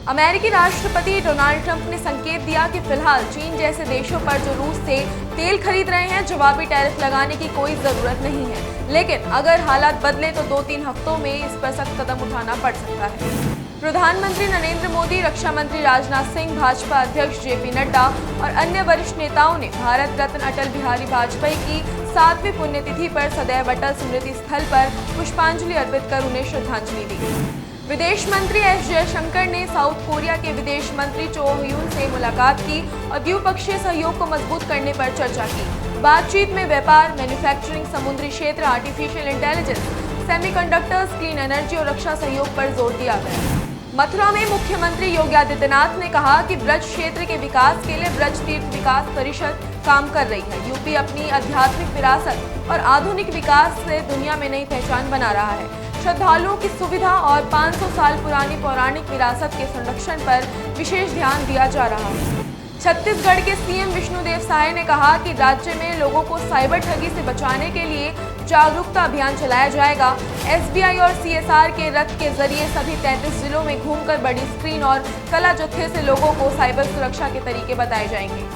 अमेरिकी राष्ट्रपति Donald Trump ने संकेत दिया कि फिलहाल चीन जैसे देशों पर जो रूस से तेल खरीद रहे हैं, जवाबी टैरिफ लगाने की कोई जरूरत नहीं है। लेकिन अगर हालात बदले तो 2-3 हफ्तों में इस पर सख्त कदम उठाना पड़ सकता है। प्रधानमंत्री नरेंद्र मोदी, रक्षा मंत्री राजनाथ सिंह, भाजपा अध्यक्ष जेपी नड्डा और अन्य वरिष्ठ नेताओं ने भारत रत्न अटल बिहारी वाजपेयी की 7वीं पुण्यतिथि पर सदैव अटल स्मृति स्थल पर पुष्पांजलि अर्पित कर उन्हें श्रद्धांजलि दी। विदेश मंत्री एस जयशंकर ने साउथ कोरिया के विदेश मंत्री चो ह्यून से मुलाकात की और द्विपक्षीय सहयोग को मजबूत करने पर चर्चा की। बातचीत में व्यापार, मैन्युफैक्चरिंग, समुद्री क्षेत्र, artificial intelligence, semiconductors, clean energy और रक्षा सहयोग पर जोर दिया गया। मथुरा में मुख्यमंत्री योगी आदित्यनाथ ने कहा कि ब्रज क्षेत्र के विकास के लिए ब्रज तीर्थ विकास परिषद काम कर रही है। यूपी अपनी आध्यात्मिक विरासत और आधुनिक विकास से दुनिया में नई पहचान बना रहा है। श्रद्धालुओं की सुविधा और 500 साल पुरानी पौराणिक विरासत के संरक्षण पर विशेष ध्यान दिया जा रहा है। छत्तीसगढ़ के सीएम विष्णुदेव साय ने कहा कि राज्य में लोगों को साइबर ठगी से बचाने के लिए जागरूकता अभियान चलाया जाएगा। एसबीआई और सीएसआर के रथ के जरिए सभी 33 जिलों में घूमकर बड़ी स्क्रीन और कला जत्थे से लोगों को साइबर सुरक्षा के तरीके बताए जाएंगे।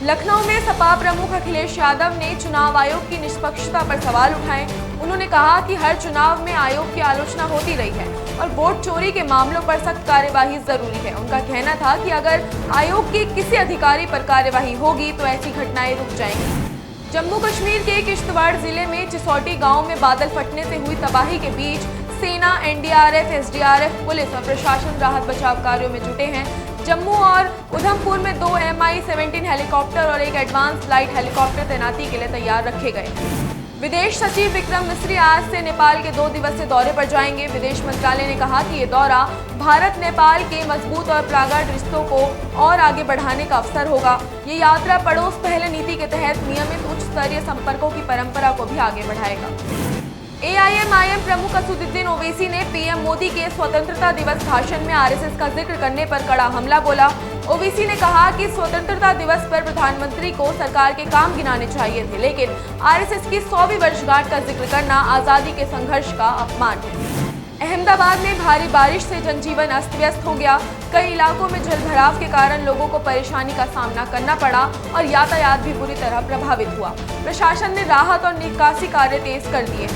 लखनऊ में सपा प्रमुख अखिलेश यादव ने चुनाव आयोग की निष्पक्षता पर सवाल उठाए। उन्होंने कहा कि हर चुनाव में आयोग की आलोचना होती रही है और वोट चोरी के मामलों पर सख्त कार्यवाही जरूरी है। उनका कहना था कि अगर आयोग के किसी अधिकारी पर कार्यवाही होगी तो ऐसी घटनाएं रुक जाएंगी। जम्मू कश्मीर के किश्तवाड़ जिले में चिसौटी गांव में बादल फटने से हुई तबाही के बीच सेना, एनडीआरएफ, एसडीआरएफ, पुलिस और प्रशासन राहत बचाव कार्यों में जुटे हैं। जम्मू और उधमपुर में 2 MI-17 हेलीकॉप्टर और एक एडवांस लाइट हेलीकॉप्टर तैनाती के लिए तैयार रखे गए। विदेश सचिव विक्रम मिस्री आज से नेपाल के 2 दिवसीय दौरे पर जाएंगे। विदेश मंत्रालय ने कहा कि ये दौरा भारत नेपाल के मजबूत और प्रगाढ़ रिश्तों को और आगे बढ़ाने का अवसर होगा। ये यात्रा पड़ोस पहले नीति के तहत नियमित उच्च स्तरीय संपर्कों की परंपरा को भी आगे बढ़ाएगा। AIMIM प्रमुख असदुद्दीन ओवैसी ने पीएम मोदी के स्वतंत्रता दिवस भाषण में आरएसएस का जिक्र करने पर कड़ा हमला बोला। ओवैसी ने कहा कि स्वतंत्रता दिवस पर प्रधानमंत्री को सरकार के काम गिनाने चाहिए थे, लेकिन आरएसएस की 100वीं वर्षगांठ का जिक्र करना आजादी के संघर्ष का अपमान है। अहमदाबाद में भारी बारिश से जनजीवन अस्त व्यस्त हो गया। कई इलाकों में जलभराव के कारण लोगों को परेशानी का सामना करना पड़ा और यातायात भी बुरी तरह प्रभावित हुआ। प्रशासन ने राहत और निकासी कार्य तेज कर दिए।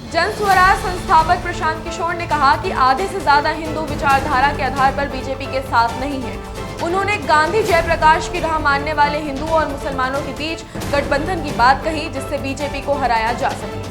जन स्वराज संस्थापक प्रशांत किशोर ने कहा कि आधे से ज्यादा हिंदू विचारधारा के आधार पर बीजेपी के साथ नहीं है। उन्होंने गांधी जयप्रकाश की राह मानने वाले हिंदुओं और मुसलमानों के बीच गठबंधन की बात कही, जिससे बीजेपी को हराया जा सके।